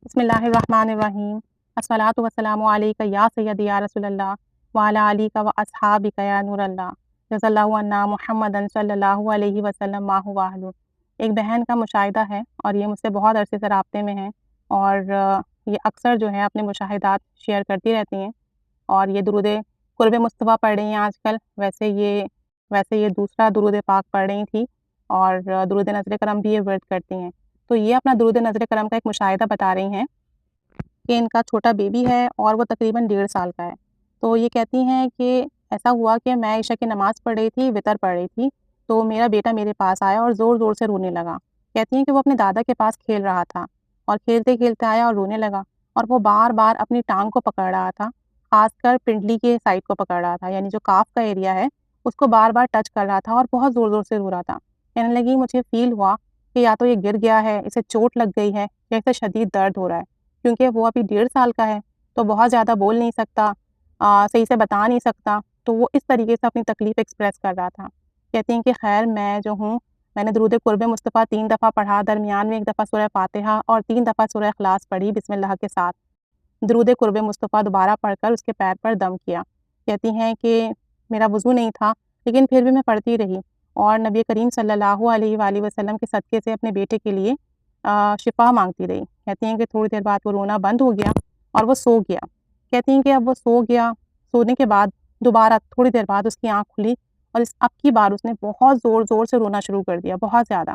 بسم اللہ الرحمن الرحیم الصلاۃ والسلام علیک یا سیدی یا رسول اللہ وعلی علیک و اصحابک یا نور اللہ جزا اللہ عنا محمد صلی اللہ علیہ وسلم ما هو اہلہ۔ ایک بہن کا مشاہدہ ہے اور یہ مجھ سے بہت عرصے سے رابطے میں ہیں اور یہ اکثر جو ہے اپنے مشاہدات شیئر کرتی رہتی ہیں اور یہ درود قرب مصطفیٰ پڑھ رہی ہیں آج کل۔ ویسے یہ دوسرا درود پاک پڑھ رہی تھی اور درود نظر کرم بھی یہ ورد کرتی ہیں۔ تو یہ اپنا درود نظر کرم کا ایک مشاہدہ بتا رہی ہیں کہ ان کا چھوٹا بیبی ہے اور وہ تقریباً 1.5 سال کا ہے۔ تو یہ کہتی ہیں کہ ایسا ہوا کہ میں عشاء کی نماز پڑھ رہی تھی، وطر پڑھ رہی تھی، تو میرا بیٹا میرے پاس آیا اور زور زور سے رونے لگا۔ کہتی ہیں کہ وہ اپنے دادا کے پاس کھیل رہا تھا اور کھیلتے کھیلتے آیا اور رونے لگا اور وہ بار بار اپنی ٹانگ کو پکڑ رہا تھا، خاص کر پنڈلی کے سائڈ کو پکڑ رہا تھا، یعنی جو کاف کا ایریا ہے اس کو بار بار ٹچ کر رہا تھا اور بہت زور زور سے رو رہا تھا۔ کہنے لگی مجھے فیل ہوا کہ یا تو یہ گر گیا ہے، اسے چوٹ لگ گئی ہے یا اسے شدید درد ہو رہا ہے، کیونکہ وہ ابھی 1.5 سال کا ہے تو بہت زیادہ بول نہیں سکتا، صحیح سے بتا نہیں سکتا، تو وہ اس طریقے سے اپنی تکلیف ایکسپریس کر رہا تھا۔ کہتی ہیں کہ خیر میں نے درود قرب مصطفیٰ 3 دفعہ پڑھا، درمیان میں 1 دفعہ سورہ فاتحہ اور 3 دفعہ سورہ اخلاص پڑھی بسم اللہ کے ساتھ۔ درود قرب مصطفیٰ دوبارہ پڑھ کر اس کے پیر پر دم کیا۔ کہتی ہیں کہ میرا وضو نہیں تھا لیکن پھر بھی میں پڑھتی رہی اور نبی کریم صلی اللہ علیہ وآلہ وسلم کے صدقے سے اپنے بیٹے کے لیے شفا مانگتی رہی۔ کہتی ہیں کہ تھوڑی دیر بعد وہ رونا بند ہو گیا اور وہ سو گیا۔ کہتی ہیں کہ اب وہ سو گیا، سونے کے بعد دوبارہ تھوڑی دیر بعد اس کی آنکھ کھلی اور اب کی بار اس نے بہت زور زور سے رونا شروع کر دیا، بہت زیادہ۔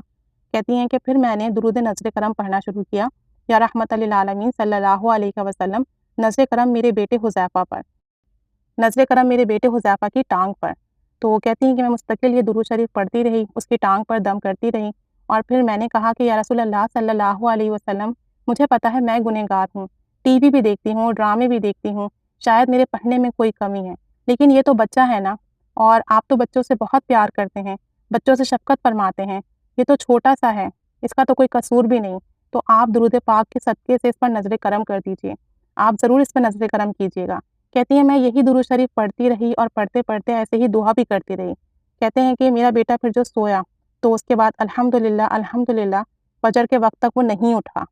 کہتی ہیں کہ پھر میں نے درود نظر کرم پڑھنا شروع کیا، یا رحمت للعالمین صلی اللہ علیہ وسلم، نظر کرم میرے بیٹے حذیفہ پر، نظر کرم میرے بیٹے حذیفہ کی ٹانگ پر۔ تو کہتی ہیں کہ میں مستقل یہ درود شریف پڑھتی رہی، اس کی ٹانگ پر دم کرتی رہی اور پھر میں نے کہا کہ یا رسول اللہ صلی اللہ علیہ وسلم، مجھے پتہ ہے میں گنہگار ہوں، ٹی وی بھی دیکھتی ہوں، ڈرامے بھی دیکھتی ہوں، شاید میرے پڑھنے میں کوئی کمی ہے، لیکن یہ تو بچہ ہے نا، اور آپ تو بچوں سے بہت پیار کرتے ہیں، بچوں سے شفقت فرماتے ہیں، یہ تو چھوٹا سا ہے، اس کا تو کوئی قصور بھی نہیں، تو آپ درود پاک کے صدقے سے اس پر نظر کرم کر دیجئے، آپ ضرور اس پر نظر کرم کیجئے گا۔ کہتی ہیں میں یہی درود شریف پڑھتی رہی اور پڑھتے پڑھتے ایسے ہی دعا بھی کرتی رہی۔ کہتے ہیں کہ میرا بیٹا پھر جو سویا تو اس کے بعد الحمدللہ فجر کے وقت تک وہ نہیں اٹھا،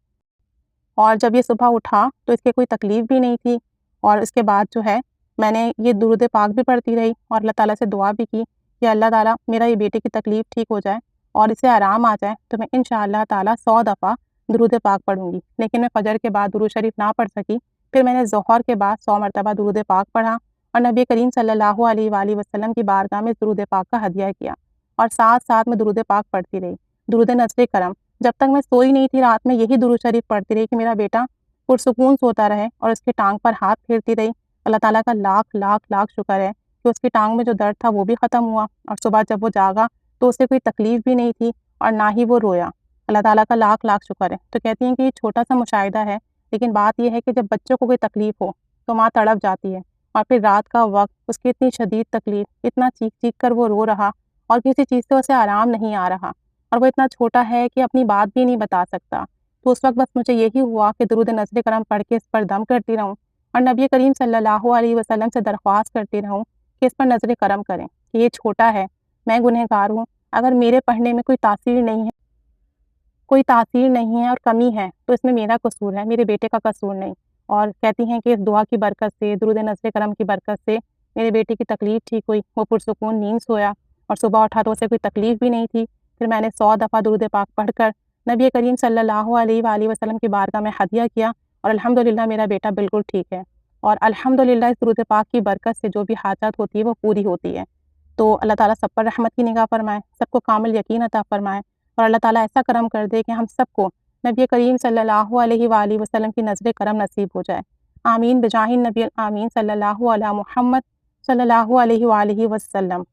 اور جب یہ صبح اٹھا تو اس کے کوئی تکلیف بھی نہیں تھی، اور اس کے بعد جو ہے میں نے یہ درود پاک بھی پڑھتی رہی اور اللہ تعالیٰ سے دعا بھی کی کہ اللہ تعالیٰ میرا یہ بیٹے کی تکلیف ٹھیک ہو جائے اور اسے آرام آ جائے، تو میں انشاءاللہ تعالیٰ 100 دفعہ درود پاک پڑھوں گی۔ لیکن میں فجر کے بعد درود شریف نہ پڑھ سکی، پھر میں نے ظہر کے بعد 100 مرتبہ درود پاک پڑھا اور نبی کریم صلی اللہ علیہ وآلہ وسلم کی بارگاہ میں درود پاک کا ہدیہ کیا، اور ساتھ ساتھ میں درود پاک پڑھتی رہی، درود نظر کرم۔ جب تک میں سوئی نہیں تھی رات میں یہی درود شریف پڑھتی رہی کہ میرا بیٹا پرسکون سوتا رہے، اور اس کی ٹانگ پر ہاتھ پھیرتی رہی۔ اللہ تعالیٰ کا لاکھ لاکھ لاکھ شکر ہے کہ اس کی ٹانگ میں جو درد تھا وہ بھی ختم ہوا، اور صبح جب وہ جاگا تو اسے کوئی تکلیف بھی نہیں تھی اور نہ ہی وہ رویا۔ اللہ تعالیٰ کا لاکھ لاکھ شکر ہے۔ تو کہتی ہیں کہ یہ چھوٹا سا مشاہدہ ہے، لیکن بات یہ ہے کہ جب بچوں کو کوئی تکلیف ہو تو ماں تڑپ جاتی ہے، اور پھر رات کا وقت اس کی اتنی شدید تکلیف، اتنا چیخ چیخ کر وہ رو رہا اور کسی چیز سے اسے آرام نہیں آ رہا، اور وہ اتنا چھوٹا ہے کہ اپنی بات بھی نہیں بتا سکتا۔ تو اس وقت بس مجھے یہی ہوا کہ درود نظر کرم پڑھ کے اس پر دم کرتی رہوں اور نبی کریم صلی اللہ علیہ وسلم سے درخواست کرتی رہوں کہ اس پر نظر کرم کریں، کہ یہ چھوٹا ہے، میں گنہگار ہوں، اگر میرے پڑھنے میں کوئی تاثیر نہیں ہے اور کمی ہے تو اس میں میرا قصور ہے، میرے بیٹے کا قصور نہیں۔ اور کہتی ہیں کہ اس دعا کی برکت سے، درود نظر کرم کی برکت سے میرے بیٹے کی تکلیف ٹھیک ہوئی، وہ پرسکون نیند سویا اور صبح اٹھا تو اسے کوئی تکلیف بھی نہیں تھی۔ پھر میں نے 100 دفعہ درود پاک پڑھ کر نبی کریم صلی اللہ علیہ وآلہ وسلم کی بارگاہ میں ہدیہ کیا، اور الحمدللہ میرا بیٹا بالکل ٹھیک ہے، اور الحمدللہ اس درود پاک کی برکت سے جو بھی حاجات ہوتی ہے وہ پوری ہوتی ہے۔ تو اللہ تعالیٰ سب پر رحمت کی نگاہ فرمائے، سب کو کامل یقین عطا فرمائے، اور اللہ تعالیٰ ایسا کرم کر دے کہ ہم سب کو نبی کریم صلی اللہ علیہ وآلہ وسلم کی نظر کرم نصیب ہو جائے۔ آمین بجاہ النبی آمین صلی اللہ علیہ محمد صلی اللہ علیہ وآلہ وسلم۔